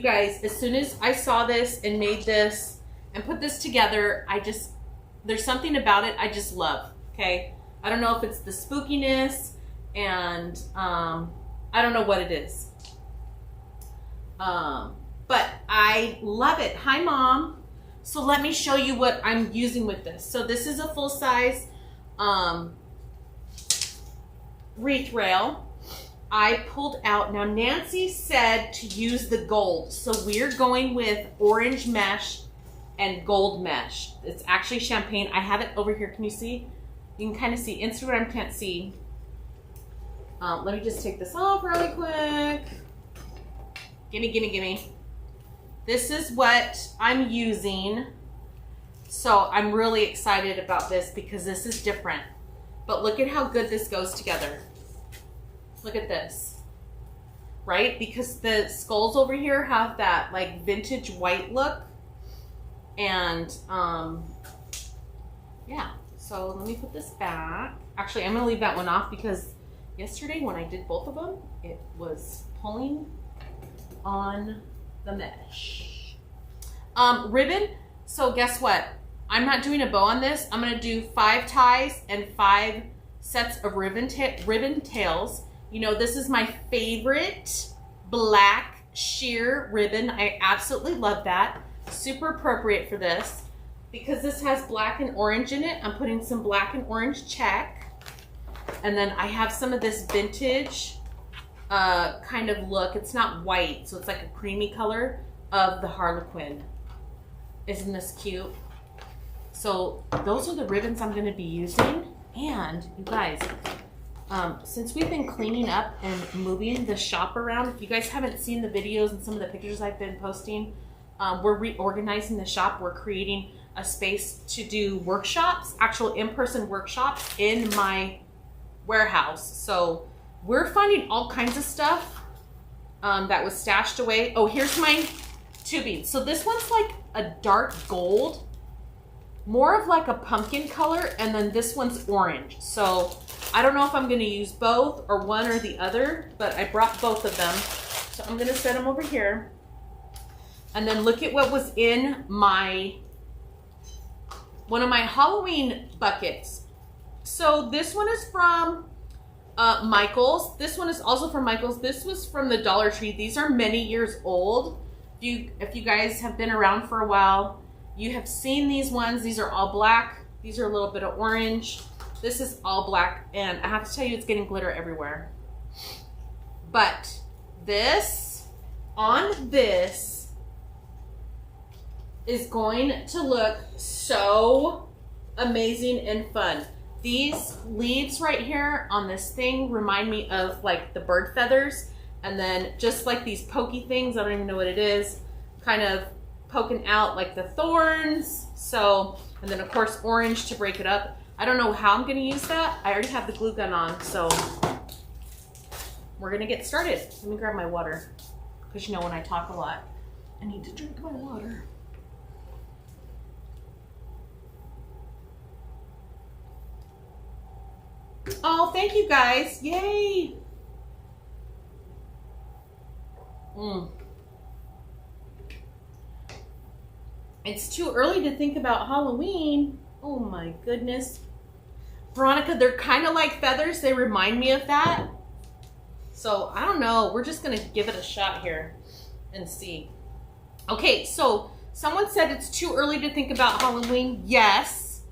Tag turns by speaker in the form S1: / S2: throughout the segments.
S1: guys, as soon as I saw this and made this and put this together, there's something about it I just love, okay? I don't know if it's the spookiness and I don't know what it is. But I love it. Hi, Mom. So let me show you what I'm using with this. So this is a full-size wreath rail. I pulled out. Now, Nancy said to use the gold. So we're going with orange mesh and gold mesh. It's actually champagne. I have it over here. Can you see? You can kind of see. Instagram can't see. Let me just take this off really quick. Gimme, gimme, gimme. This is what I'm using. So I'm really excited about this because this is different. But look at how good this goes together. Look at this. Right? Because the skulls over here have that like vintage white look. And yeah. So let me put this back. Actually, I'm gonna leave that one off because yesterday when I did both of them, it was pulling on the mesh. Ribbon. So guess what? I'm not doing a bow on this. I'm gonna do 5 ties and 5 sets of ribbon tails. You know, this is my favorite black sheer ribbon. I absolutely love that. Super appropriate for this because this has black and orange in it. I'm putting some black and orange check. And then I have some of this vintage kind of look. It's not white, so it's like a creamy color of the Harlequin. Isn't this cute? So those are the ribbons I'm gonna be using. And you guys, since we've been cleaning up and moving the shop around, if you guys haven't seen the videos and some of the pictures I've been posting, we're reorganizing the shop. We're creating a space to do workshops, actual in-person workshops in my warehouse. So we're finding all kinds of stuff that was stashed away. Oh, here's my tubing. So this one's like a dark gold, more of like a pumpkin color, and then this one's orange. So I don't know if I'm gonna use both or one or the other, but I brought both of them. So I'm gonna set them over here. And then look at what was in one of my Halloween buckets. So this one is from Michael's. This one is also from Michael's. This was from the Dollar Tree. These are many years old. If you guys have been around for a while, you have seen these ones. These are all black. These are a little bit of orange. This is all black, and I have to tell you, it's getting glitter everywhere. But this, on this, is going to look so amazing and fun. These leaves right here on this thing remind me of like the bird feathers, and then just like these pokey things, I don't even know what it is, kind of poking out like the thorns. So, and then of course orange to break it up. I don't know how I'm gonna use that. I already have the glue gun on, so we're gonna get started. Let me grab my water, because you know when I talk a lot, I need to drink my water. Oh, thank you guys. Yay. It's too early to think about Halloween. Oh my goodness. Veronica, they're kind of like feathers. They remind me of that. So I don't know. We're just going to give it a shot here and see. Okay, so someone said it's too early to think about Halloween. Yes.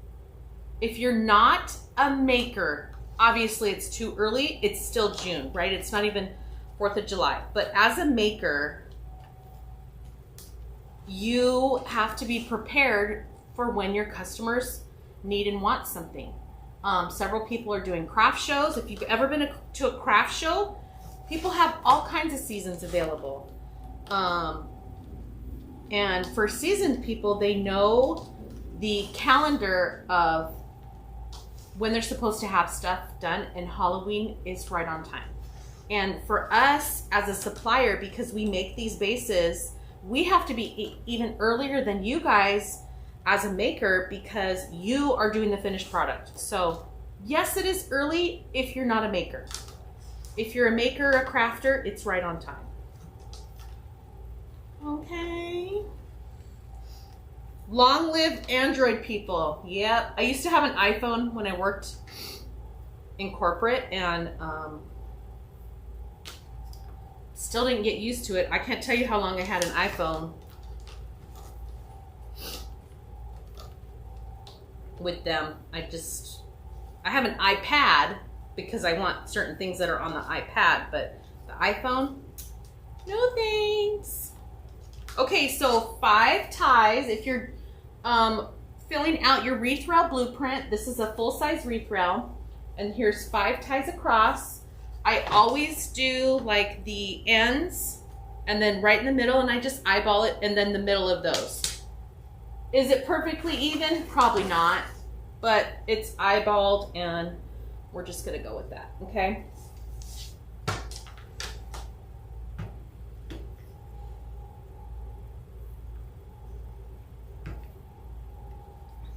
S1: If you're not a maker, obviously it's too early. It's still June, right? It's not even 4th of July. But as a maker, you have to be prepared for when your customers need and want something. Several people are doing craft shows. If you've ever been to a craft show, people have all kinds of seasons available. And for seasoned people, they know the calendar of when they're supposed to have stuff done, and Halloween is right on time. And for us as a supplier, because we make these bases, we have to be even earlier than you guys as a maker because you are doing the finished product. So yes, it is early if you're not a maker. If you're a maker, a crafter, it's right on time. Oh, Long live Android people. Yeah, I used to have an iPhone when I worked in corporate, and still didn't get used to it. I can't tell you how long I had an iPhone with them. I have an iPad because I want certain things that are on the iPad, but the iPhone, no thanks. Okay, so 5 ties. If you're filling out your wreath rail blueprint, this is a full-size wreath rail, and here's 5 ties across. I always do like the ends and then right in the middle, and I just eyeball it, and then the middle of those. Is it perfectly even? Probably not, but it's eyeballed, and we're just gonna go with that, okay?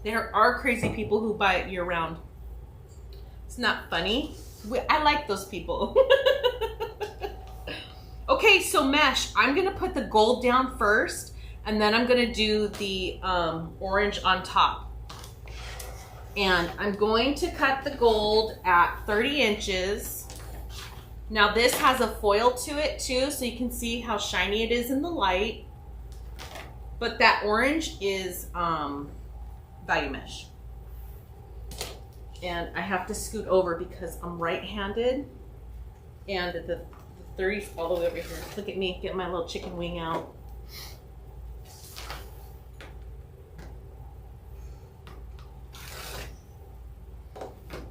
S1: There are crazy people who buy it year-round. It's not funny. I like those people. Okay, so mesh. I'm going to put the gold down first, and then I'm going to do the orange on top. And I'm going to cut the gold at 30 inches. Now this has a foil to it too, so you can see how shiny it is in the light. But that orange is value mesh. And I have to scoot over because I'm right-handed, and the 30's all the way over here. Look at me, get my little chicken wing out.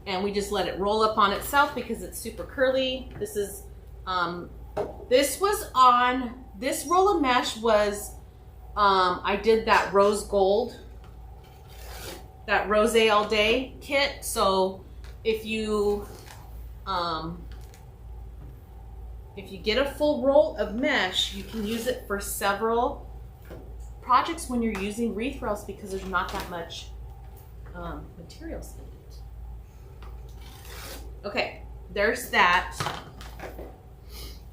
S1: And we just let it roll up on itself because it's super curly. This is, this roll of mesh was, I did that rose gold, that Rose All Day kit. So if you get a full roll of mesh, you can use it for several projects when you're using wreath rails because there's not that much materials in it. Okay, there's that.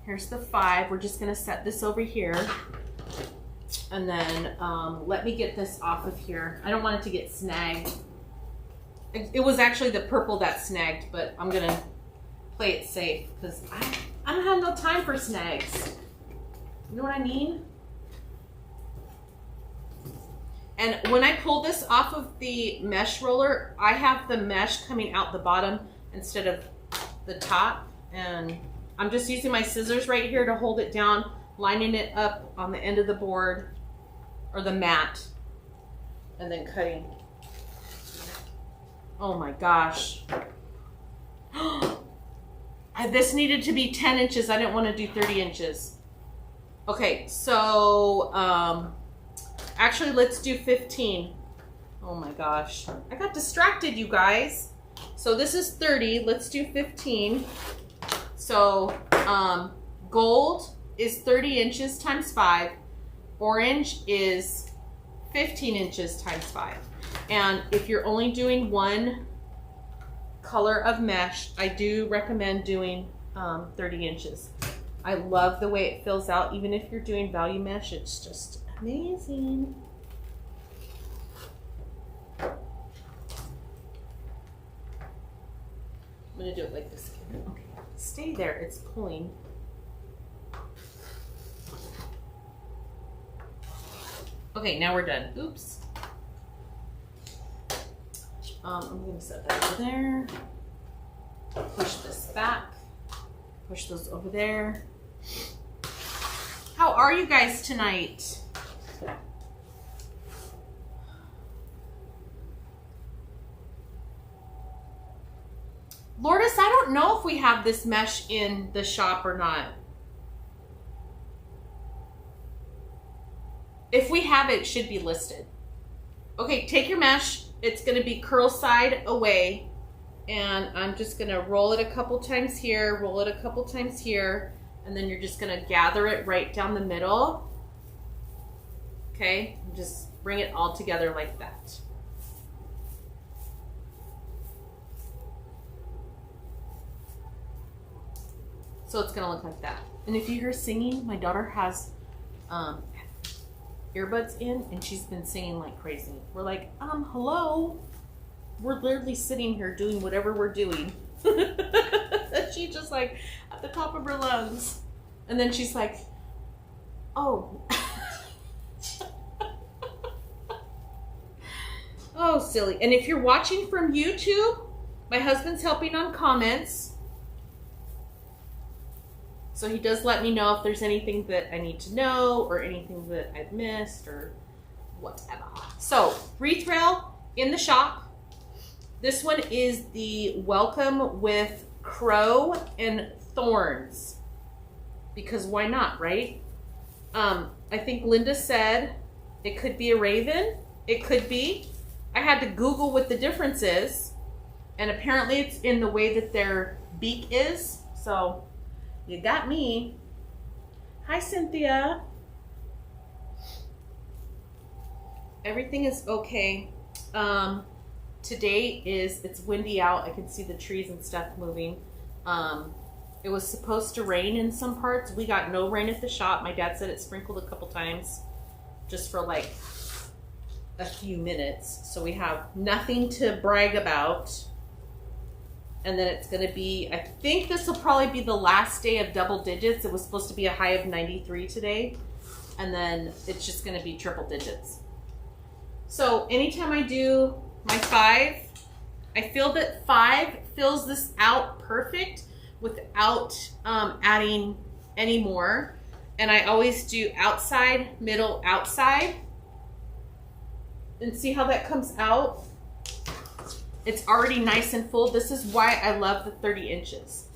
S1: Here's the 5. We're just gonna set this over here. And then let me get this off of here. I don't want it to get snagged. It was actually the purple that snagged, but I'm gonna play it safe because I don't have no time for snags. You know what I mean? And when I pull this off of the mesh roller, I have the mesh coming out the bottom instead of the top. And I'm just using my scissors right here to hold it down, lining it up on the end of the board or the mat, and then cutting. Oh my gosh. This needed to be 10 inches. I didn't want to do 30 inches. Okay, so actually let's do 15. Oh my gosh. I got distracted, you guys. So this is 30. Let's do 15. So gold is 30 inches times 5. Orange is 15 inches times 5. And if you're only doing one color of mesh, I do recommend doing 30 inches. I love the way it fills out. Even if you're doing value mesh, it's just amazing. I'm gonna do it like this again. Okay, stay there, it's pulling. Okay, now we're done. Oops. I'm gonna set that over there. Push this back. Push those over there. How are you guys tonight? Lourdes, I don't know if we have this mesh in the shop or not. If we have it, it should be listed. Okay, take your mesh. It's going to be curl side away. And I'm just going to roll it a couple times here, roll it a couple times here, and then you're just going to gather it right down the middle. Okay, just bring it all together like that. So it's going to look like that. And if you hear singing, my daughter has earbuds in, and she's been singing like crazy. We're like, hello? We're literally sitting here doing whatever we're doing. She just like at the top of her lungs. And then she's like, oh. Oh, silly. And if you're watching from YouTube, my husband's helping on comments. So he does let me know if there's anything that I need to know or anything that I've missed or whatever. So, wreath rail in the shop. This one is the Welcome with Crow and Thorns. Because why not, right? I think Linda said it could be a raven. It could be. I had to Google what the difference is. And apparently it's in the way that their beak is. So, you got me. Hi, Cynthia. Everything is okay. Today it's windy out. I can see the trees and stuff moving. It was supposed to rain in some parts. We got no rain at the shop. My dad said it sprinkled a couple times just for like a few minutes. So we have nothing to brag about. And then it's going to be, I think this will probably be the last day of double digits. It was supposed to be a high of 93 today. And then it's just going to be triple digits. So anytime I do my 5, I feel that 5 fills this out perfect without adding any more. And I always do outside, middle, outside. And see how that comes out? It's already nice and full. This is why I love the 30 inches.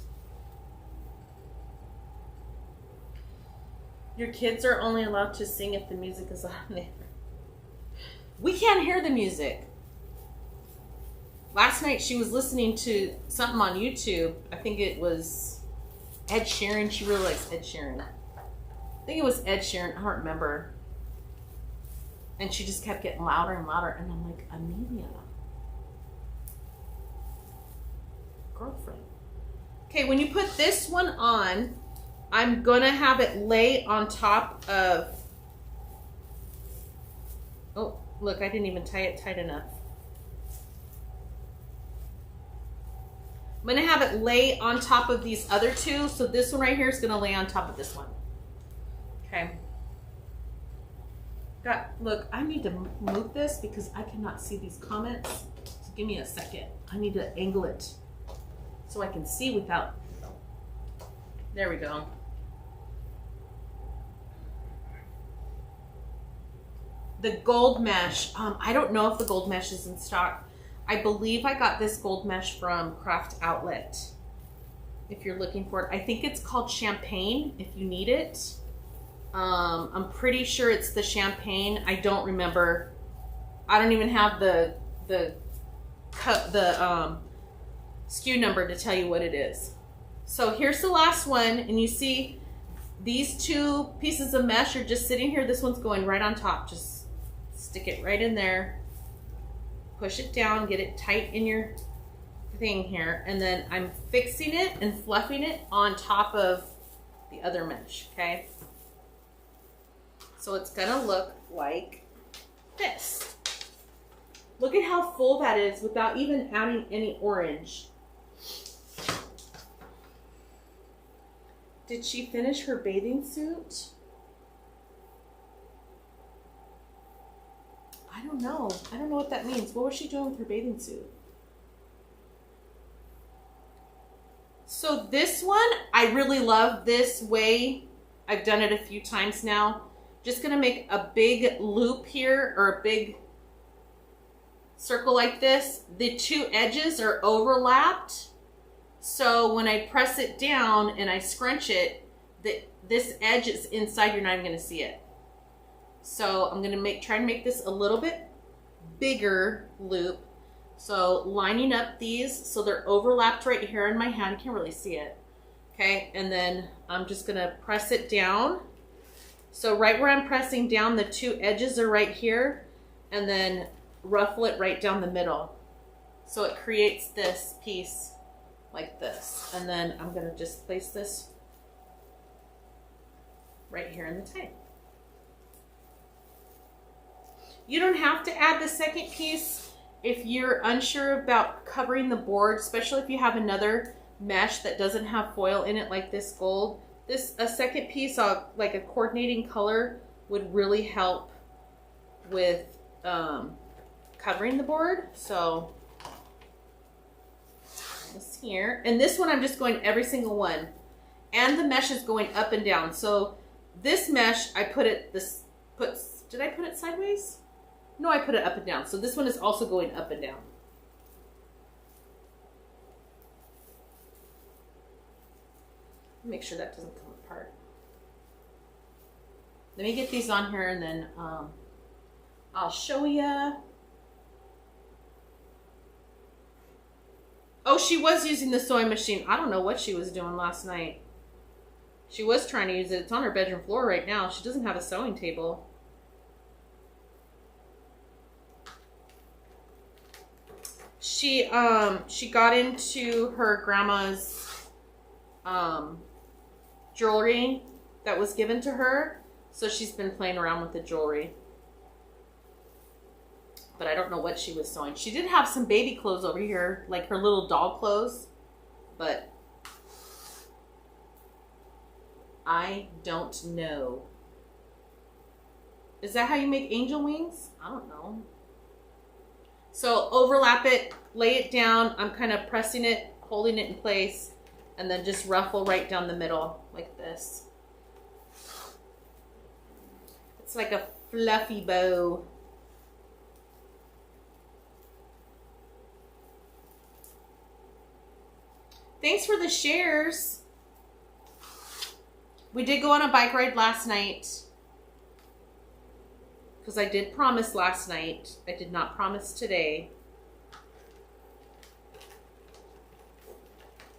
S1: Your kids are only allowed to sing if the music is on there. We can't hear the music. Last night she was listening to something on YouTube. I think it was Ed Sheeran. She really likes Ed Sheeran. I think it was Ed Sheeran. I don't remember. And she just kept getting louder and louder. And I'm like, Amelia. Girlfriend. Okay, when you put this one on, I'm gonna have it lay on top of, oh, look, I didn't even tie it tight enough. I'm gonna have it lay on top of these other two, so this one right here is gonna lay on top of this one. Okay. Look, I need to move this because I cannot see these comments. So give me a second. I need to angle it so I can see without, there we go. The gold mesh, I don't know if the gold mesh is in stock. I believe I got this gold mesh from Craft Outlet. If you're looking for it, I think it's called Champagne if you need it. I'm pretty sure it's the Champagne. I don't remember. I don't even have the SKU number to tell you what it is. So here's the last one, and you see these two pieces of mesh are just sitting here. This one's going right on top. Just stick it right in there, push it down, get it tight in your thing here, and then I'm fixing it and fluffing it on top of the other mesh, okay? So it's gonna look like this. Look at how full that is without even adding any orange. Did she finish her bathing suit? I don't know. I don't know what that means. What was she doing with her bathing suit? So this one, I really love this way. I've done it a few times now. Just gonna make a big loop here, or a big circle like this. The two edges are overlapped. So when I press it down and I scrunch it, this edge is inside, you're not even gonna see it. So I'm gonna try and make this a little bit bigger loop. So lining up these so they're overlapped right here in my hand. You can't really see it. Okay, and then I'm just gonna press it down. So right where I'm pressing down, the two edges are right here, and then ruffle it right down the middle. So it creates this piece like this. And then I'm gonna just place this right here in the tank. You don't have to add the second piece if you're unsure about covering the board, especially if you have another mesh that doesn't have foil in it like this gold. A second piece, like a coordinating color, would really help with covering the board. So this here, and this one I'm just going every single one, and the mesh is going up and down. So this mesh, I put it did I put it sideways? No, I put it up and down. So this one is also going up and down. Make sure that doesn't come apart. Let me get these on here and then I'll show you. Oh, she was using the sewing machine. I don't know what she was doing last night. She was trying to use it. It's on her bedroom floor right now. She doesn't have a sewing table. She got into her grandma's jewelry that was given to her, so she's been playing around with the jewelry. But I don't know what she was sewing. She did have some baby clothes over here, like her little doll clothes, but I don't know. Is that how you make angel wings? I don't know. So overlap it, lay it down. I'm kind of pressing it, holding it in place, and then just ruffle right down the middle like this. It's like a fluffy bow. Thanks for the shares. We did go on a bike ride last night. Because I did promise last night. I did not promise today.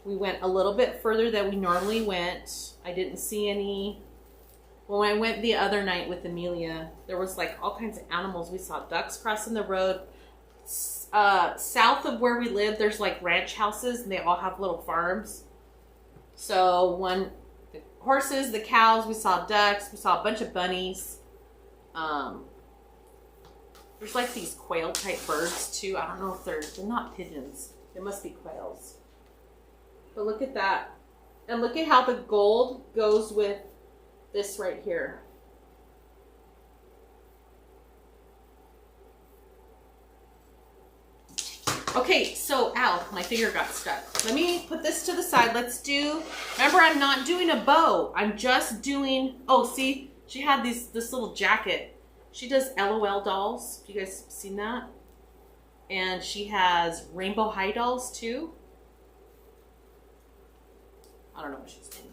S1: We went a little bit further than we normally went. I didn't see any. When I went the other night with Amelia, there was like all kinds of animals. We saw ducks crossing the road. South of where we live, there's like ranch houses and they all have little farms. So the horses, the cows, we saw ducks, we saw a bunch of bunnies. There's like these quail type birds too. I don't know if they're not pigeons. They must be quails. But look at that. And look at how the gold goes with this right here. Okay, so, ow, my finger got stuck. Let me put this to the side. Remember, I'm not doing a bow. I'm just doing, oh, see, she had this little jacket. She does LOL dolls. Have you guys seen that? And she has rainbow high dolls too. I don't know what she's doing.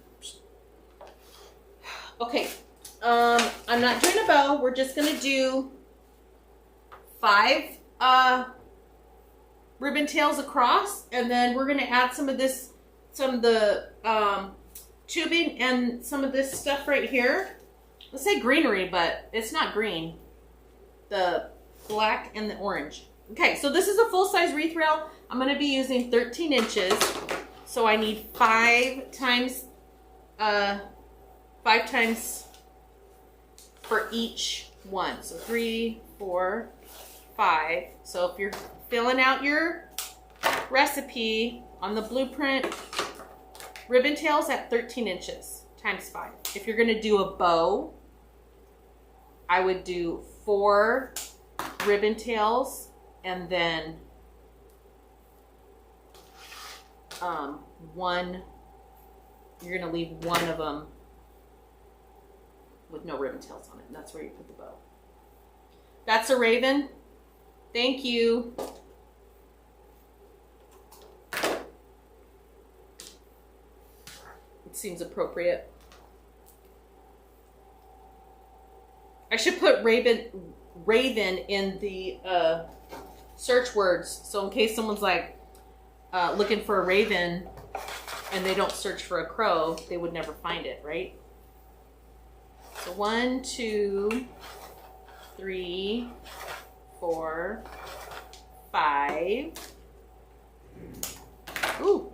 S1: Okay, I'm not doing a bow. We're just gonna do 5 ribbon tails across, and then we're gonna add some of the tubing and some of this stuff right here. Let's say greenery, but it's not green. The black and the orange. Okay, so this is a full-size wreath rail. I'm going to be using 13 inches. So I need 5 times for each one. So 3, 4, 5. So if you're filling out your recipe on the blueprint, ribbon tails at 13 inches times 5. If you're going to do a bow, I would do 4 ribbon tails and then 1. You're going to leave one of them with no ribbon tails on it, and that's where you put the bow. That's a raven. Thank you. It seems appropriate. I should put raven in the search words, so in case someone's like looking for a raven and they don't search for a crow, they would never find it, right? So 1, 2, 3, 4, 5. Ooh.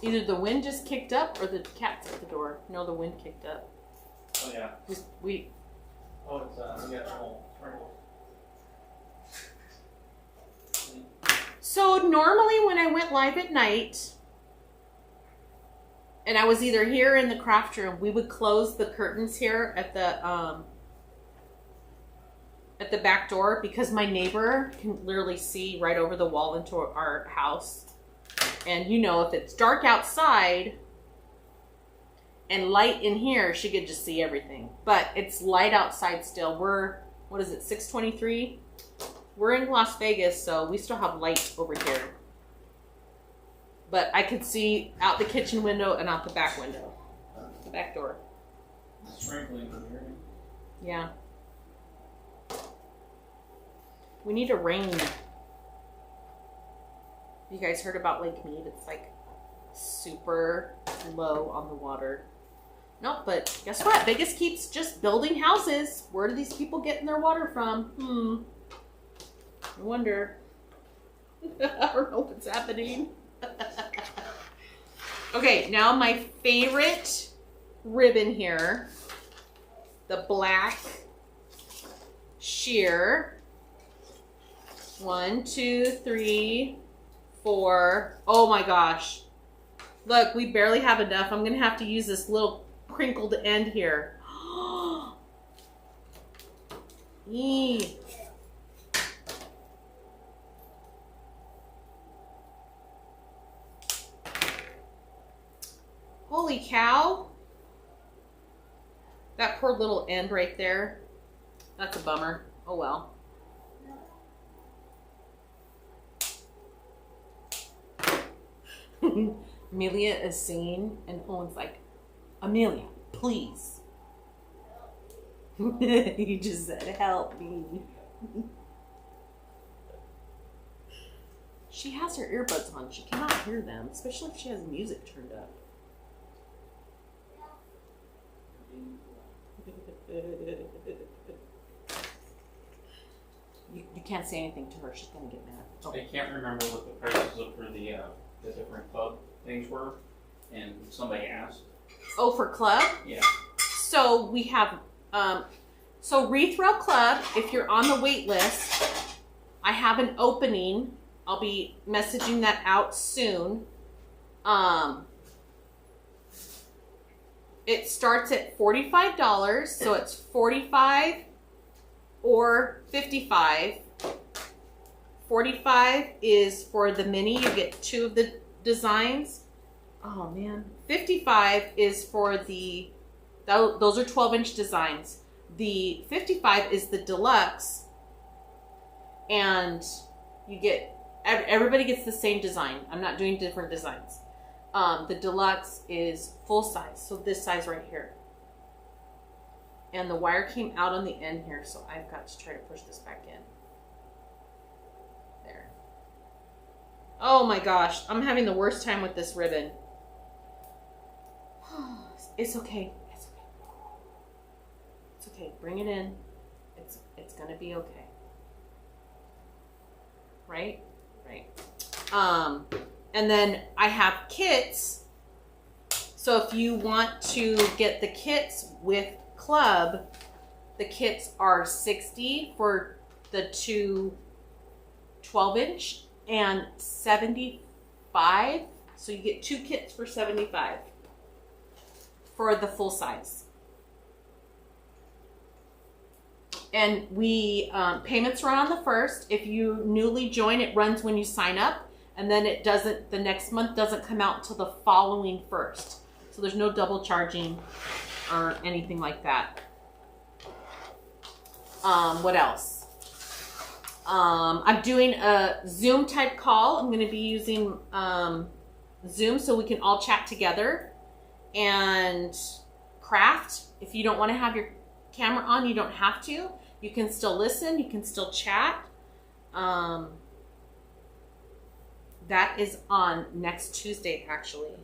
S1: Either the wind just kicked up or the cat's at the door. No, the wind kicked up.
S2: Oh yeah.
S1: We
S2: Oh, it's we got all
S1: So normally when I went live at night, and I was either here in the craft room, we would close the curtains here at the back door because my neighbor can literally see right over the wall into our house. And you know, if it's dark outside and light in here, she could just see everything. But it's light outside still. We're, what is it, 6:23? We're in Las Vegas, so we still have light over here. But I could see out the kitchen window and out the back window. The back door.
S2: It's sprinkling in here.
S1: Yeah. We need a rain. You guys heard about Lake Mead? It's like super low on the water. Nope, but guess what? Vegas keeps just building houses. Where do these people getting their water from? I wonder. I don't know what's happening. Okay, now my favorite ribbon here. The black sheer. 1, 2, 3, 4. Oh my gosh. Look, we barely have enough. I'm going to have to use this little crinkled end here. Eee. Holy cow. That poor little end right there. That's a bummer. Oh well. Amelia is singing and Owen's like, Amelia, please. You just said, help me. She has her earbuds on. She cannot hear them, especially if she has music turned up. You can't say anything to her. She's going to get mad.
S2: Oh. I can't remember what the prices for the different club things were, and somebody asked.
S1: Oh, for club?
S2: Yeah.
S1: So we have, so Wreath Rail Club, if you're on the wait list, I have an opening. I'll be messaging that out soon. It starts at $45, so it's $45 or $55. $45 is for the mini. You get 2 of the designs. Oh man. $55 is for the, those are 12-inch designs. The $55 is the deluxe, and you get, everybody gets the same design. I'm not doing different designs. The deluxe is full size, so this size right here. And the wire came out on the end here, so I've got to try to push this back in. There. Oh my gosh, I'm having the worst time with this ribbon. It's okay. It's okay. It's okay. Bring it in. It's gonna be okay. Right? Right. And then I have kits. So if you want to get the kits with club, the kits are $60 for the 2 12-inch and $75. So you get 2 kits for $75 for the full size. And we payments run on the 1st. If you newly join, it runs when you sign up. And then it doesn't, the next month doesn't come out until the following 1st. So there's no double charging or anything like that. What else? I'm doing a Zoom type call. I'm going to be using Zoom so we can all chat together and craft. If you don't want to have your camera on, you don't have to. You can still listen. You can still chat. That is on next Tuesday, actually.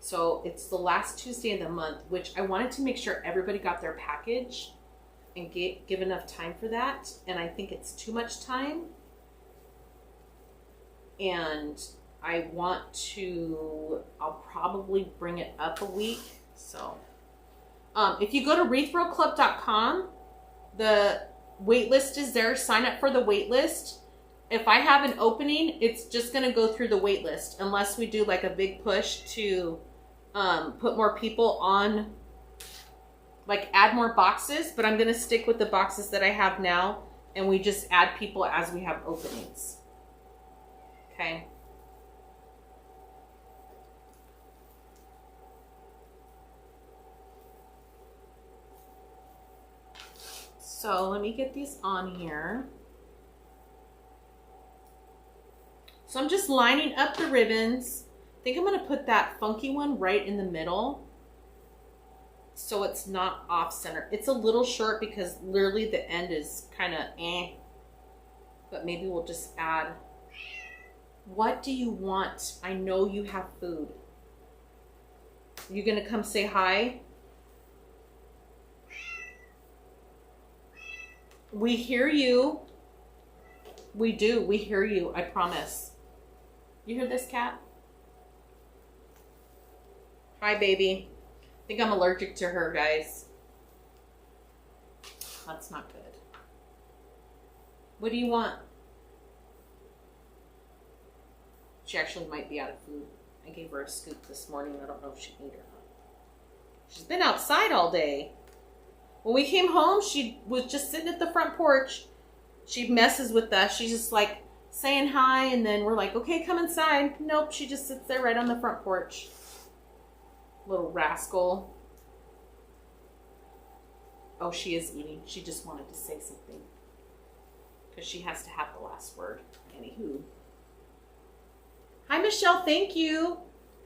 S1: So it's the last Tuesday of the month, which I wanted to make sure everybody got their package and give enough time for that. And I think it's too much time. And I want to, I'll probably bring it up a week. So if you go to wreathrailclub.com, wait list is there. Sign up for the wait list. If I have an opening, it's just going to go through the wait list unless we do like a big push to put more people on, like add more boxes. But I'm going to stick with the boxes that I have now, and we just add people as we have openings. Okay. So let me get these on here. So I'm just lining up the ribbons. I think I'm going to put that funky one right in the middle so it's not off center. It's a little short because literally the end is kind of but maybe we'll just add. What do you want? I know you have food. You going to come say hi? We hear you. We do. We hear you. I promise. You hear this, cat? Hi, baby. I think I'm allergic to her, guys. That's not good. What do you want? She actually might be out of food. I gave her a scoop this morning. I don't know if she ate or not. She's been outside all day. When we came home, she was just sitting at the front porch. She messes with us. She's just like saying hi, and then we're like, okay, come inside. Nope, she just sits there right on the front porch. Little rascal. Oh, she is eating. She just wanted to say something. Because she has to have the last word. Anywho. Hi, Michelle. Thank you.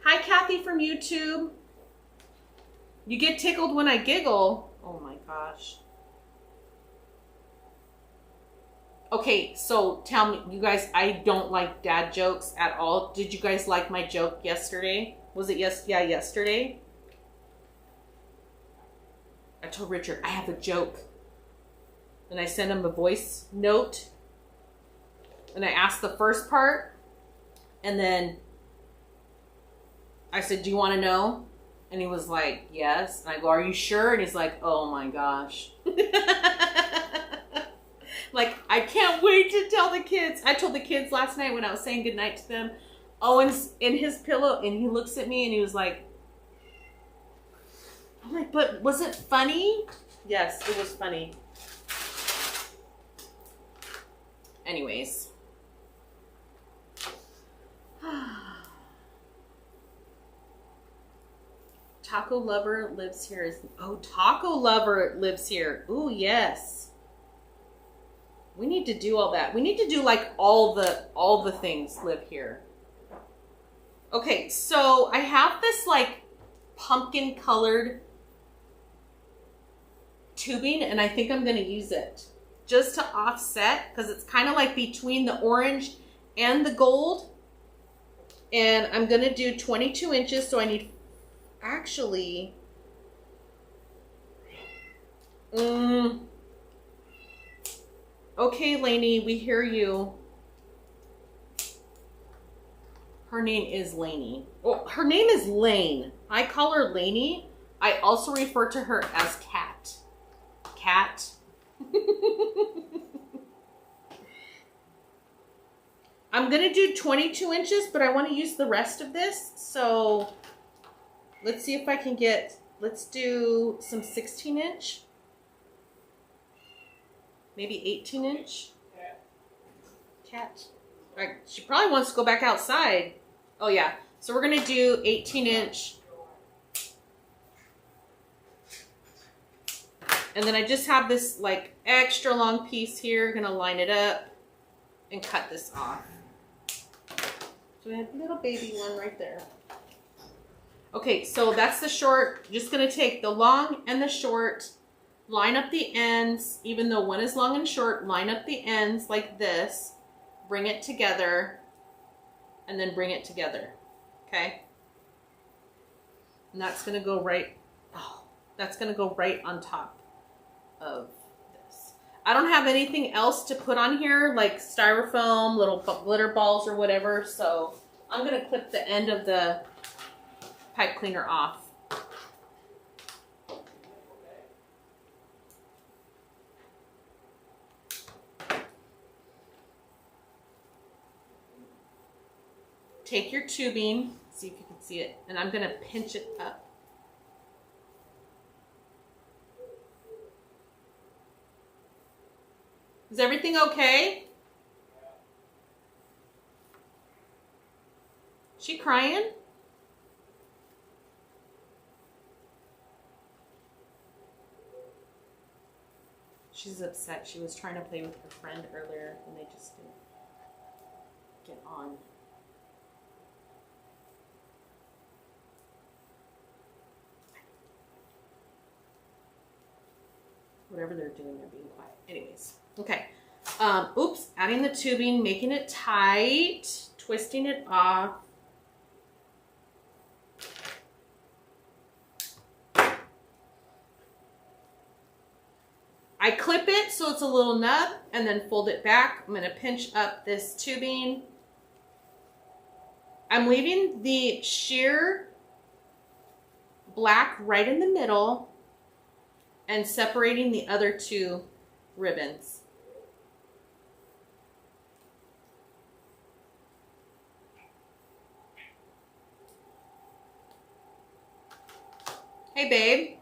S1: Hi, Kathy from YouTube. You get tickled when I giggle. Oh my gosh. Okay, so tell me, you guys, I don't like dad jokes at all. Did you guys like my joke yesterday? Was it yesterday? I told Richard, I have a joke. And I sent him a voice note. And I asked the first part. And then I said, do you want to know? And he was like, yes. And I go, are you sure? And he's like, oh my gosh. Like, I can't wait to tell the kids. I told the kids last night when I was saying goodnight to them, Owen's in his pillow, and he looks at me and he was like, I'm like, but was it funny? Yes, it was funny. Anyways. Taco Lover lives here. Oh, Taco Lover lives here. Ooh, yes. We need to do all that. We need to do like all the things live here. Okay, so I have this like pumpkin colored tubing, and I think I'm going to use it just to offset because it's kind of like between the orange and the gold. And I'm going to do 22 inches, so I need actually okay, Lainey, we hear you. Her name is Lainey. Oh, her name is Lane. I call her Lainey. I also refer to her as Cat. Cat. I'm going to do 22 inches, but I want to use the rest of this. So let's see if I can get, let's do some 16 inch. Maybe 18 inch. Cat. Right, she probably wants to go back outside. Oh yeah. So we're going to do 18 inch. And then I just have this like extra long piece here. Going to line it up and cut this off. So we have a little baby one right there. Okay, so that's the short. Just going to take the long and the short, line up the ends, even though one is long and short, line up the ends like this, bring it together, and then bring it together, okay? And that's going to go right, that's going to go right on top of this. I don't have anything else to put on here, like styrofoam, little glitter balls or whatever, so I'm going to clip the end of the pipe cleaner off. take your tubing, see if you can see it, and I'm gonna pinch it up. Is everything okay? She crying? She's upset. She was trying to play with her friend earlier and they just didn't get on. Whatever they're doing, they're being quiet. Anyways, okay. Oops, adding the tubing, making it tight, twisting it off. I clip it so it's a little nub and then fold it back. I'm going to pinch up this tubing. I'm leaving the sheer black right in the middle and separating the other two ribbons. Hey, babe.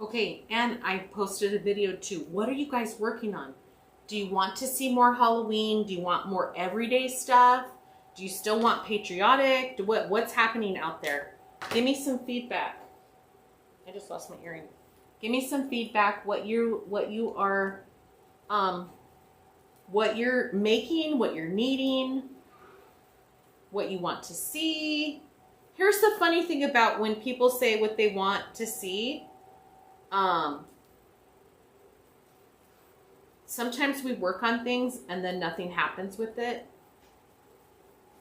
S1: Okay, and I posted a video too. What are you guys working on? Do you want to see more Halloween? Do you want more everyday stuff? Do you still want patriotic? What's happening out there? Give me some feedback. I just lost my earring. Give me some feedback. What you're making, what you're needing, what you want to see. Here's the funny thing about when people say what they want to see. Sometimes we work on things and then nothing happens with it.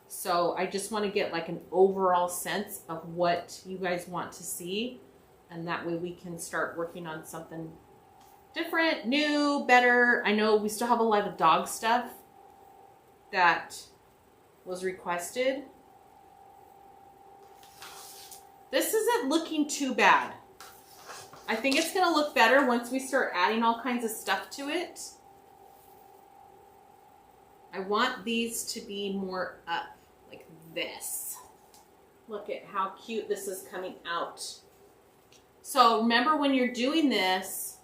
S1: So I just want to get like an overall sense of what you guys want to see. And that way we can start working on something different, new, better. I know we still have a lot of dog stuff that was requested. This isn't looking too bad. I think it's going to look better once we start adding all kinds of stuff to it. I want these to be more up like this. Look at how cute this is coming out. So remember when you're doing this,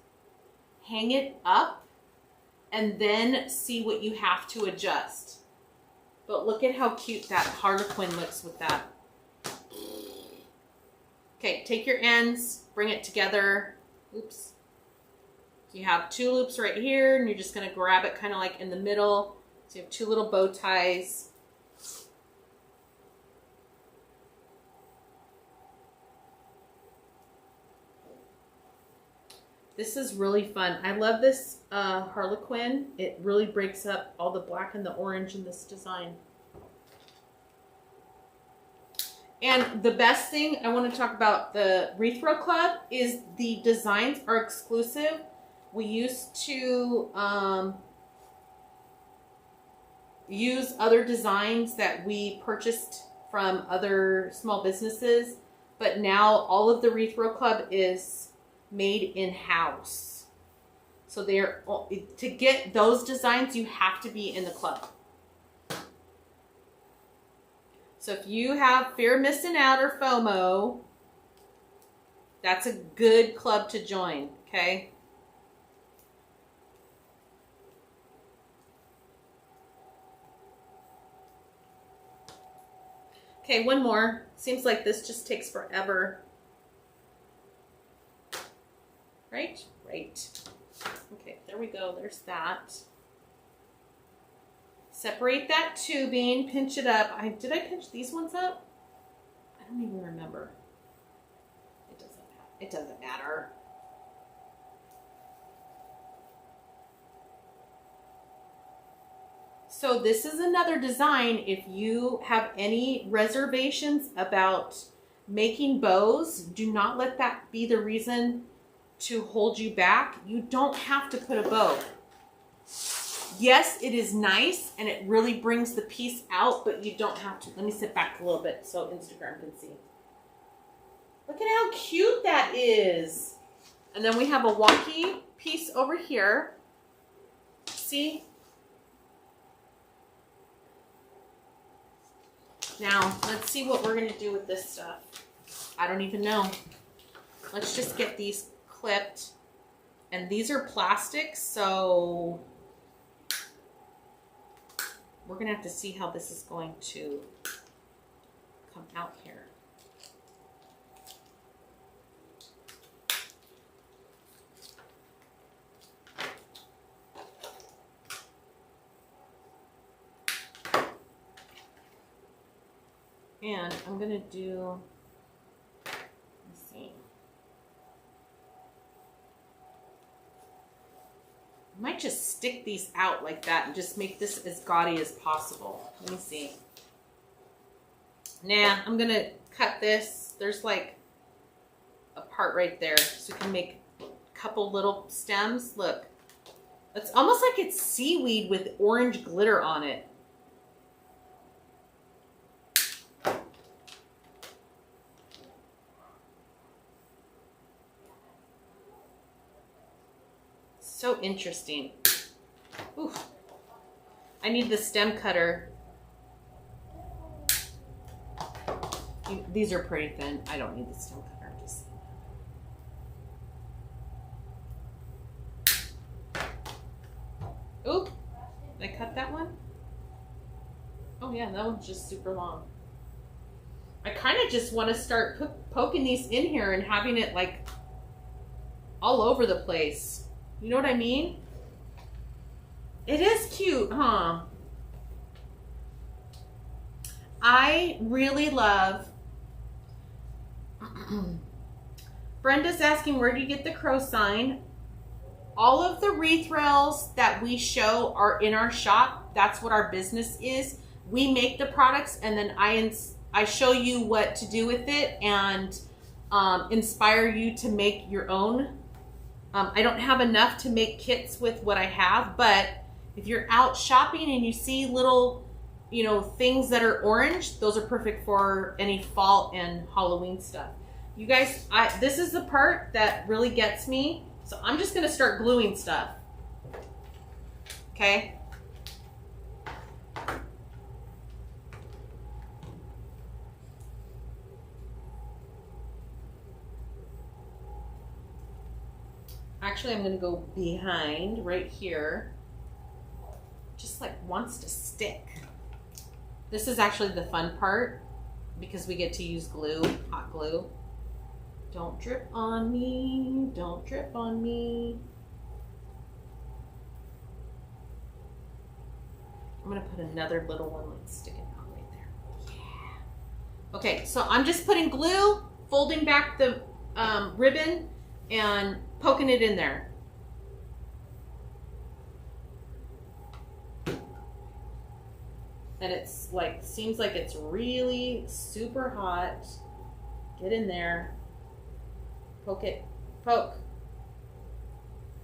S1: hang it up and then see what you have to adjust. But look at how cute that harlequin looks with that. Okay, take your ends, bring it together. Oops. You have two loops right here, and you're just going to grab it kind of like in the middle. So you have two little bow ties. This is really fun. I love this harlequin. It really breaks up all the black and the orange in this design. And the best thing I want to talk about the Wreath Row Club is the designs are exclusive. We used to use other designs that we purchased from other small businesses, but now all of the Wreath Row Club is made in-house. So to get those designs, you have to be in the club. So if you have fear of missing out or FOMO, that's a good club to join, okay? Okay, one more. Seems like this just takes forever. Right? Right. Okay, there we go. There's that. Separate that tubing, pinch it up. Did I pinch these ones up? I don't even remember. It doesn't matter. So this is another design. If you have any reservations about making bows, do not let that be the reason to hold you back. You don't have to put a bow. Yes, it is nice and it really brings the piece out, but you don't have to. Let me sit back a little bit so Instagram can see. Look at how cute that is. And then we have a wonky piece over here. See? Now, let's see what we're going to do with this stuff. I don't even know. Let's just get these clipped. And these are plastic, so we're going to have to see how this is going to come out here. And I'm going to do, let's see. I might just stick these out like that and just make this as gaudy as possible. Let me see. Nah, I'm going to cut this. There's like a part right there. So we can make a couple little stems. Look. It's almost like it's seaweed with orange glitter on it. So interesting. Oof. I need the stem cutter. These are pretty thin. I don't need the stem cutter. I'm just saying. Oop. Did I cut that one? Oh yeah, that one's just super long. I kind of just want to start poking these in here and having it like all over the place. You know what I mean? It is cute, huh? I really love... Brenda's asking, where do you get the crow sign? All of the wreath rails that we show are in our shop. That's what our business is. We make the products and then I show you what to do with it and inspire you to make your own. I don't have enough to make kits with what I have, but if you're out shopping and you see little, you know, things that are orange, those are perfect for any fall and Halloween stuff. You guys, this is the part that really gets me. So I'm just going to start gluing stuff. Okay? Actually, I'm going to go behind right here. Just like wants to stick. This is actually the fun part because we get to use glue, hot glue. Don't drip on me. Don't drip on me. I'm going to put another little one like sticking out right there. Yeah. Okay, so I'm just putting glue, folding back the ribbon, and poking it in there. And it's like, seems like it's really super hot. Get in there. Poke it. Poke.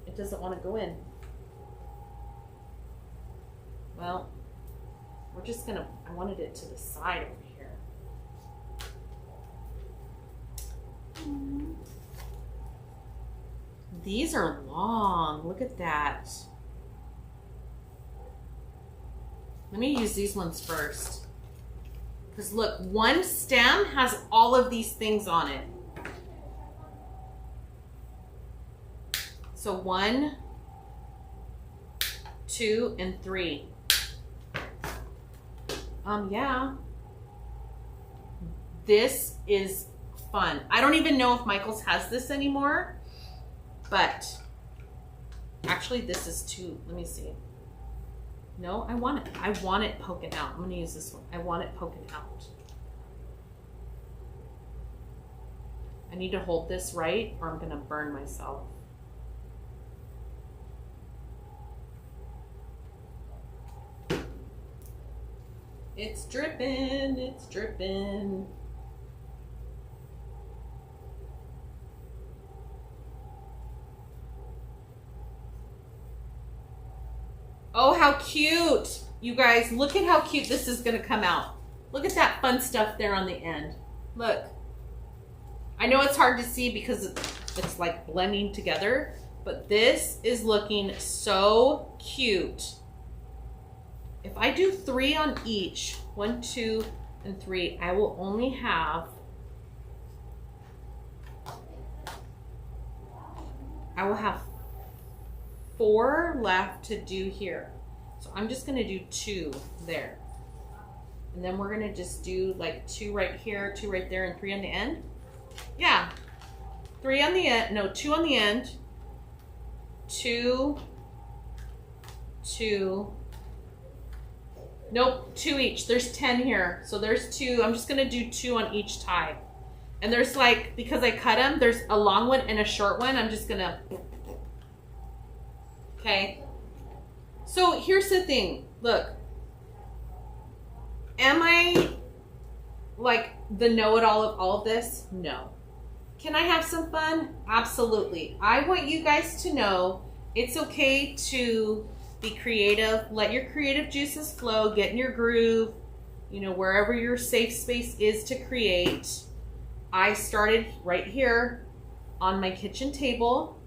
S1: It doesn't want to go in. Well, we're just gonna, I wanted it to the side over here. These are long. Look at that. Let me use these ones first. Because look, one stem has all of these things on it. So 1, 2, and 3. Yeah. This is fun. I don't even know if Michael's has this anymore, but actually this is too, let me see. No, I want it poking out. I'm gonna use this one. I want it poking out. I need to hold this right or I'm gonna burn myself. It's dripping, it's dripping. Oh, how cute. You guys, look at how cute this is gonna come out. Look at that fun stuff there on the end. Look. I know it's hard to see because it's like blending together, but this is looking so cute. If I do 3 on each, 1, 2, and 3, I will only have, I will have 4 left to do here. So I'm just gonna do 2 there. And then we're gonna just do like 2 right here, 2 right there, and 3 on the end. Yeah, 3 on the end, no, 2 on the end, 2, 2, nope, 2 each. There's 10 here, so there's 2. I'm just gonna do 2 on each tie. And there's like, because I cut them, there's a long one and a short one. I'm just gonna, okay. So here's the thing, look. Am I like the know-it-all of all of this? No. Can I have some fun? Absolutely. I want you guys to know it's okay to be creative. Let your creative juices flow. Get in your groove. You know, wherever your safe space is to create. I started right here on my kitchen table.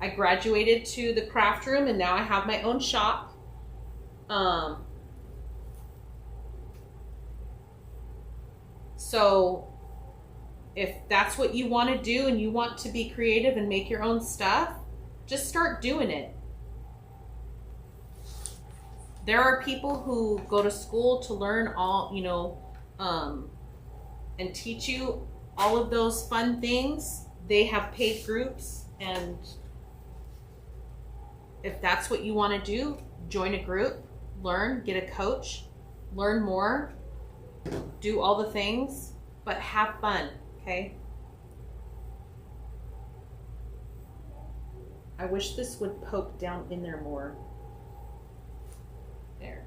S1: I graduated to the craft room and now I have my own shop. So if that's what you want to do and you want to be creative and make your own stuff, just start doing it. There are people who go to school to learn all, you know, and teach you all of those fun things. They have paid groups, and if that's what you want to do, join a group, learn, get a coach, learn more, do all the things, but have fun, okay? I wish this would poke down in there more. There.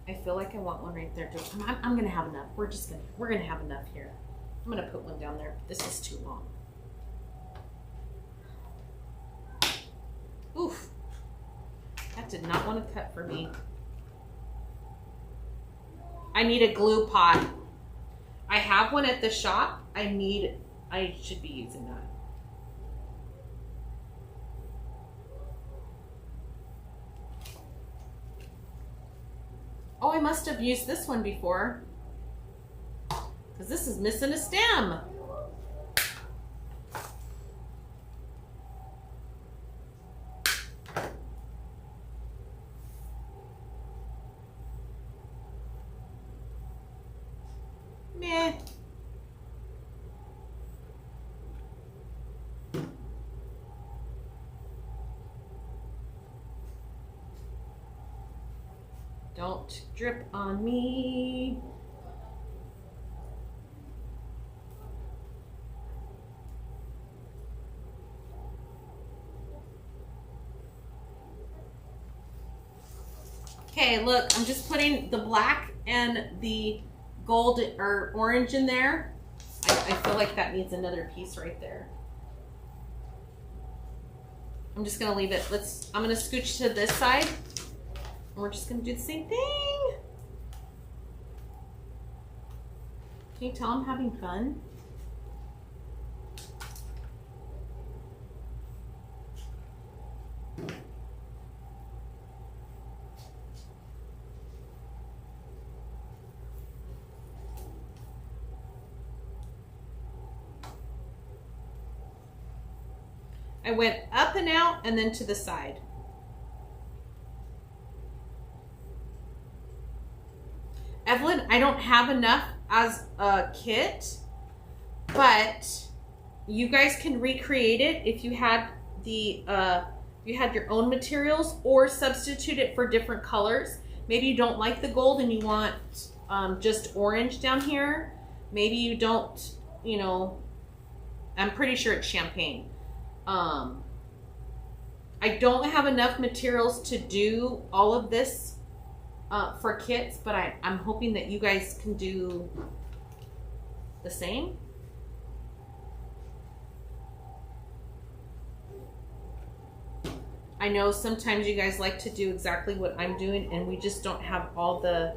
S1: I feel like I want one right there too. I'm gonna have enough. We're gonna have enough here. I'm gonna put one down there, but this is too long. Oof. That did not want to cut for me. I need a glue pot. I have one at the shop. I should be using that. Oh, I must have used this one before, because this is missing a stem. Meh. Don't drip on me. Okay, look, I'm just putting the black and the gold or orange in there. I feel like that needs another piece right there. I'm just gonna leave it. I'm gonna scooch to this side. And we're just gonna do the same thing. Can you tell I'm having fun? I went up and out and then to the side. Evelyn, I don't have enough as a kit, but you guys can recreate it if you had your own materials, or substitute it for different colors. Maybe you don't like the gold and you want just orange down here. Maybe you don't, you know, I'm pretty sure it's champagne. I don't have enough materials to do all of this for kits, but I'm hoping that you guys can do the same. I know sometimes you guys like to do exactly what I'm doing, and we just don't have all the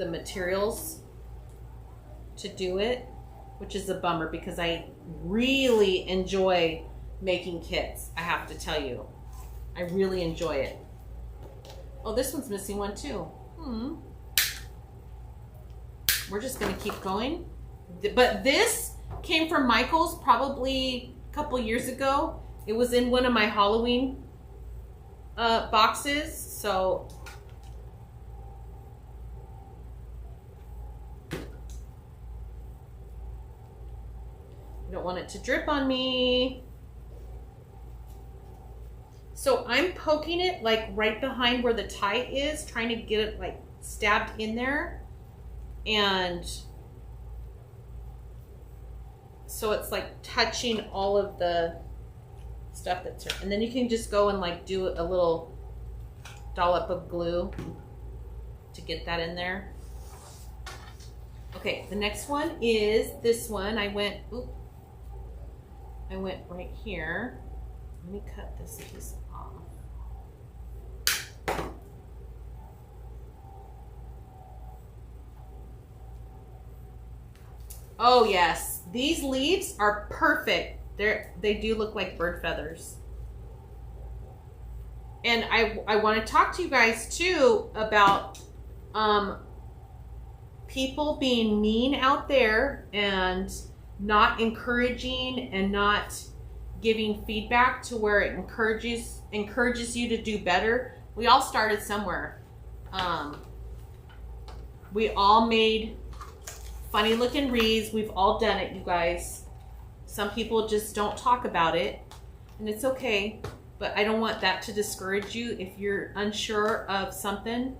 S1: materials to do it, which is a bummer because I really enjoy making kits. I have to tell you, I really enjoy it. Oh, this one's missing one too. We're just gonna keep going. But this came from Michael's probably a couple years ago. It was in one of my Halloween boxes, so I don't want it to drip on me. So I'm poking it like right behind where the tie is, trying to get it like stabbed in there. And so it's like touching all of the stuff that's here. And then you can just go and like do a little dollop of glue to get that in there. Okay, the next one is this one. I went right here. Let me cut this piece off. Oh yes, these leaves are perfect. They do look like bird feathers. And I want to talk to you guys too about people being mean out there and not encouraging and not giving feedback to where it encourages you to do better. We all started somewhere. We all made funny looking wreaths. We've all done it, you guys. Some people just don't talk about it, and it's okay, but I don't want that to discourage you. If you're unsure of something,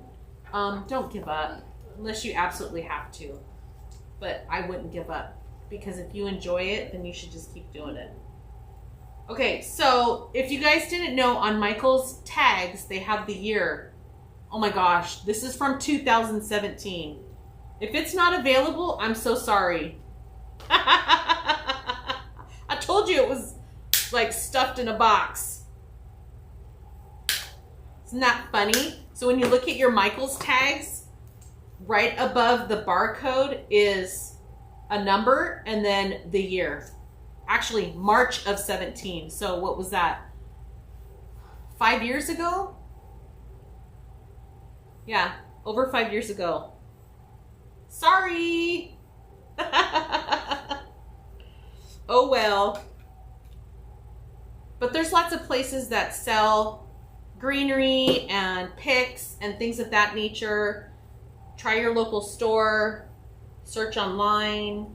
S1: don't give up unless you absolutely have to. But I wouldn't give up, because if you enjoy it, then you should just keep doing it. Okay, so if you guys didn't know, on Michael's tags, they have the year. Oh my gosh, this is from 2017. If it's not available, I'm so sorry. I told you it was like stuffed in a box. Isn't that funny? So when you look at your Michael's tags, right above the barcode is a number and then the year. Actually, March of 17. So what was that? 5 years ago? Yeah, over 5 years ago. Sorry. Oh well. But there's lots of places that sell greenery and picks and things of that nature. Try your local store, search online,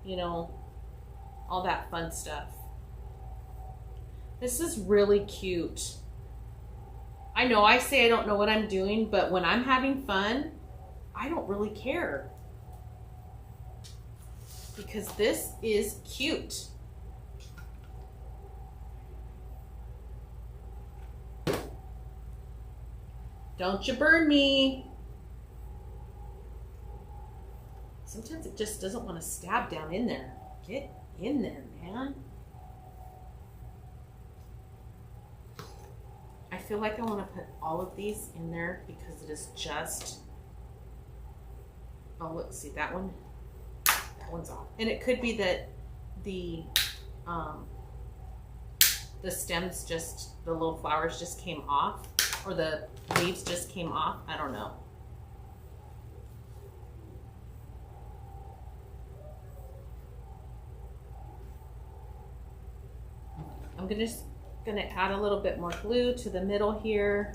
S1: you know, all that fun stuff. This is really cute. I know I say I don't know what I'm doing, but when I'm having fun, I don't really care. Because this is cute. Don't you burn me. Sometimes it just doesn't want to stab down in there. Get in there, man. I feel like I want to put all of these in there because it is just... Oh, look, see that one? That one's off. And it could be that the stems just, the little flowers just came off, or the leaves just came off. I don't know. I'm gonna add a little bit more glue to the middle here.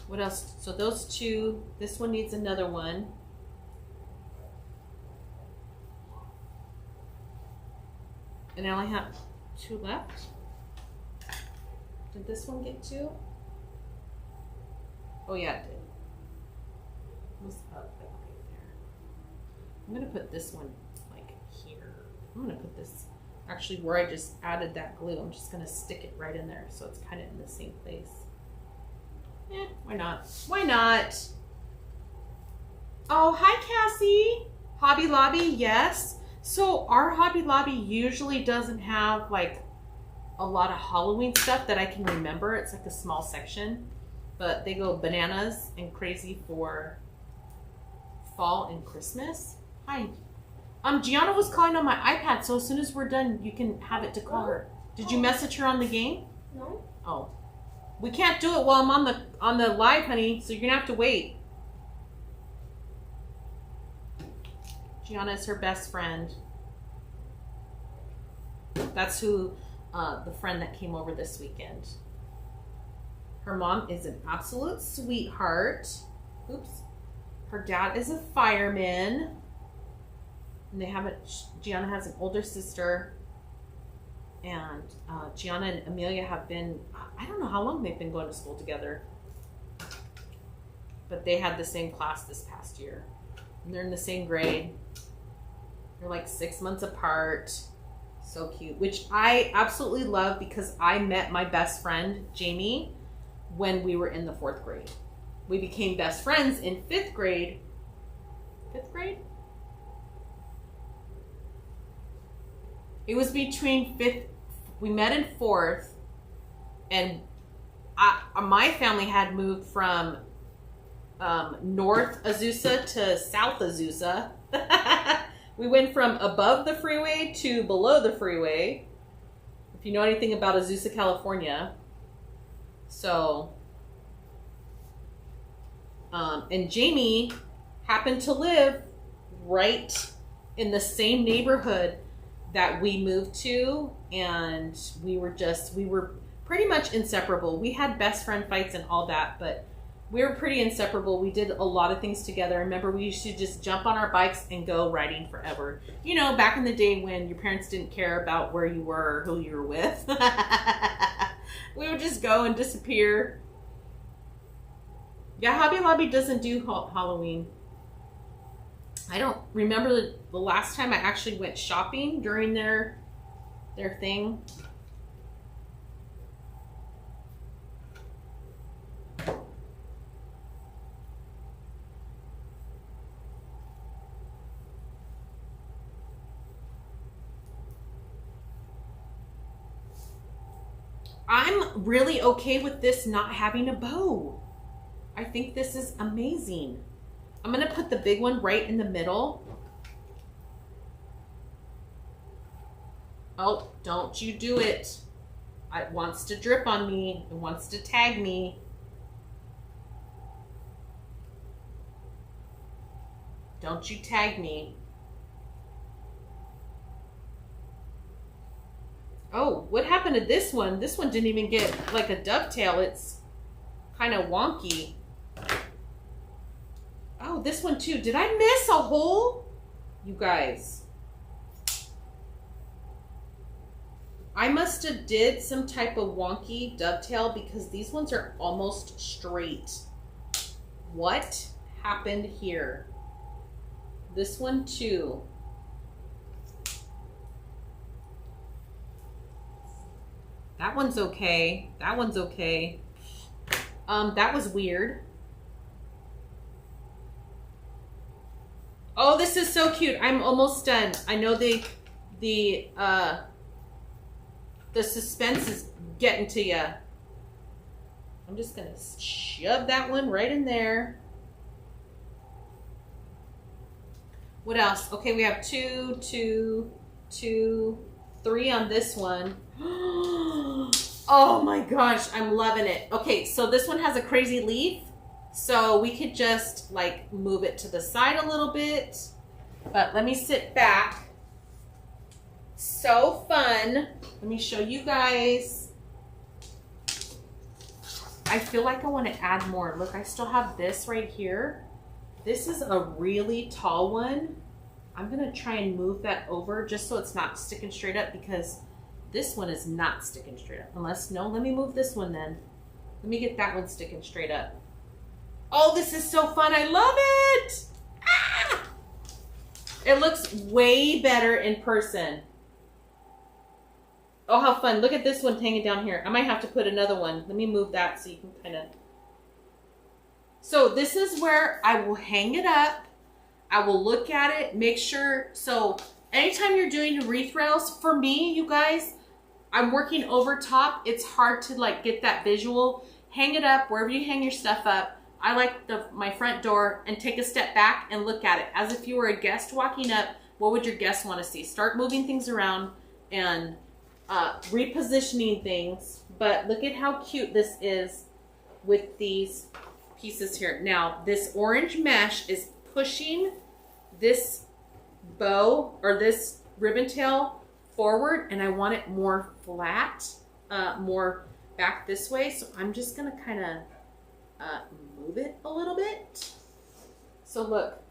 S1: What else? So those two, this one needs another one. And I only have 2 left. Did this one get 2? Oh yeah, it did. What's up right there? I'm gonna put this one like here. I'm gonna put this actually where I just added that glue. I'm just gonna stick it right in there so it's kind of in the same place. Why not? Why not? Oh, hi, Cassie. Hobby Lobby, yes. So our Hobby Lobby usually doesn't have like a lot of Halloween stuff that I can remember. It's like a small section, but they go bananas and crazy for fall and Christmas. Hi. Gianna was calling on my iPad, so as soon as we're done, you can have it to call her. Did you message her on the game?
S3: No.
S1: Oh. We can't do it while I'm on the live, honey, so you're gonna have to wait. Gianna is her best friend. That's who, the friend that came over this weekend. Her mom is an absolute sweetheart. Oops. Her dad is a fireman. And they have Gianna has an older sister. And Gianna and Amelia have been, I don't know how long they've been going to school together. But they had the same class this past year. And they're in the same grade. They're like 6 months apart. So cute. Which I absolutely love because I met my best friend, Jamie, when we were in the 4th grade. We became best friends in 5th grade. 5th grade? It was between 5th, we met in 4th, and my family had moved from North Azusa to South Azusa. We went from above the freeway to below the freeway, if you know anything about Azusa, California. So, and Jamie happened to live right in the same neighborhood that we moved to, and we were pretty much inseparable. We had best friend fights and all that, but we were pretty inseparable. We did a lot of things together. I remember we used to just jump on our bikes and go riding forever. You know, back in the day when your parents didn't care about where you were or who you were with. We would just go and disappear. Yeah, Hobby Lobby doesn't do Halloween. I don't remember the last time I actually went shopping during their thing. I'm really okay with this not having a bow. I think this is amazing. I'm gonna put the big one right in the middle. Oh, don't you do it. It wants to drip on me. It wants to tag me. Don't you tag me. Oh, what happened to this one? This one didn't even get like a dovetail. It's kind of wonky. Oh, this one too. Did I miss a hole? You guys. I must have did some type of wonky dovetail because these ones are almost straight. What happened here? This one too. That one's okay. That one's okay. That was weird. Oh, this is so cute. I'm almost done. I know the suspense is getting to you. I'm just gonna shove that one right in there. What else? Okay, we have 2, 2, 2, 3 on this one. Oh my gosh, I'm loving it. Okay, so this one has a crazy leaf. So we could just like move it to the side a little bit. But let me sit back. So fun. Let me show you guys. I feel like I want to add more. Look, I still have this right here. This is a really tall one. I'm going to try and move that over just so it's not sticking straight up because this one is not sticking straight up. Unless, no, let me move this one then. Let me get that one sticking straight up. Oh, this is so fun. I love it. Ah! It looks way better in person. Oh, how fun. Look at this one hanging down here. I might have to put another one. Let me move that so you can kind of... So this is where I will hang it up I will look at it, make sure. So anytime you're doing wreath rails, for me, you guys, I'm working over top. It's hard to like get that visual. Hang it up wherever you hang your stuff up. I like my front door, and take a step back and look at it as if you were a guest walking up. What would your guest want to see? Start moving things around and repositioning things. But look at how cute this is with these pieces here. Now, this orange mesh is pushing this bow or this ribbon tail forward, and I want it more flat, more back this way. So I'm just gonna kind of move it a little bit. So look,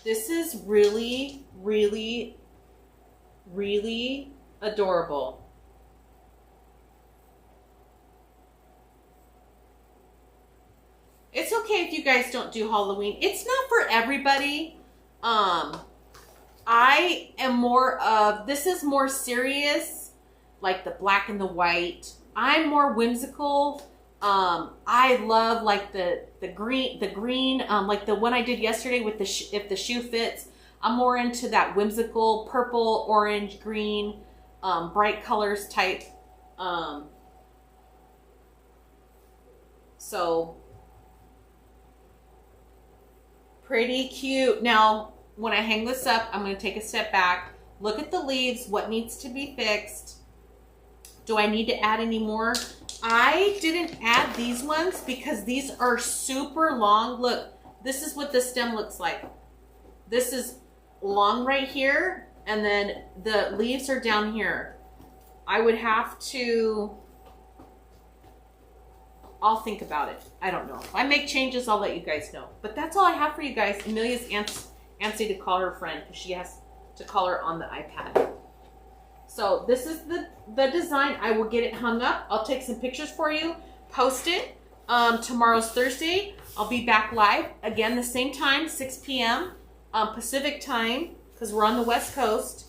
S1: this is really, really, really adorable. It's okay if you guys don't do Halloween. It's not for everybody. I am more of, this is more serious, like the black and the white. I'm more whimsical. I love like the green, like the one I did yesterday with the if the shoe fits. I'm more into that whimsical purple, orange, green, bright colors type. So pretty cute. Now, when I hang this up, I'm going to take a step back, look at the leaves, what needs to be fixed. Do I need to add any more? I didn't add these ones because these are super long. Look, this is what the stem looks like. This is long right here, and then the leaves are down here. I would have to, I'll think about it. I don't know. If I make changes, I'll let you guys know. But that's all I have for you guys. Amelia's antsy to call her friend because she has to call her on the iPad. So this is the design. I will get it hung up. I'll take some pictures for you, post it. Tomorrow's Thursday. I'll be back live again the same time, 6 p.m. Pacific time, because we're on the West Coast,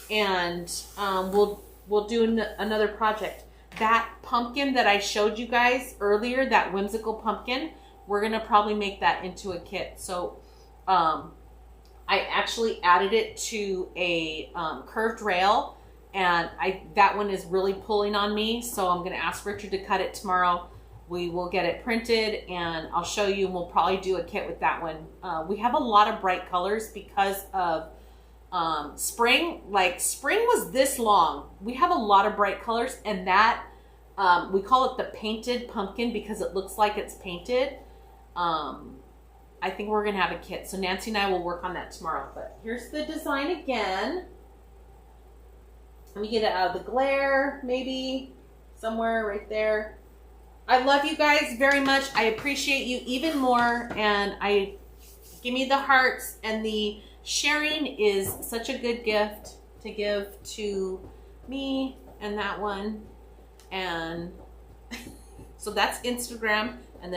S1: and we'll do another project. That pumpkin that I showed you guys earlier, that whimsical pumpkin, we're gonna probably make that into a kit. So I actually added it to a curved rail, and that one is really pulling on me. So I'm gonna ask Richard to cut it tomorrow. We will get it printed, and I'll show you, and we'll probably do a kit with that one. We have a lot of bright colors because of spring. Like, spring was this long. We have a lot of bright colors, and that we call it the painted pumpkin because it looks like it's painted. I think we're gonna have a kit, so Nancy and I will work on that tomorrow. But here's the design again. Let me get it out of the glare, maybe somewhere right there. I love you guys very much. I appreciate you even more, and give me the hearts, and the sharing is such a good gift to give to me and that one. And so that's Instagram.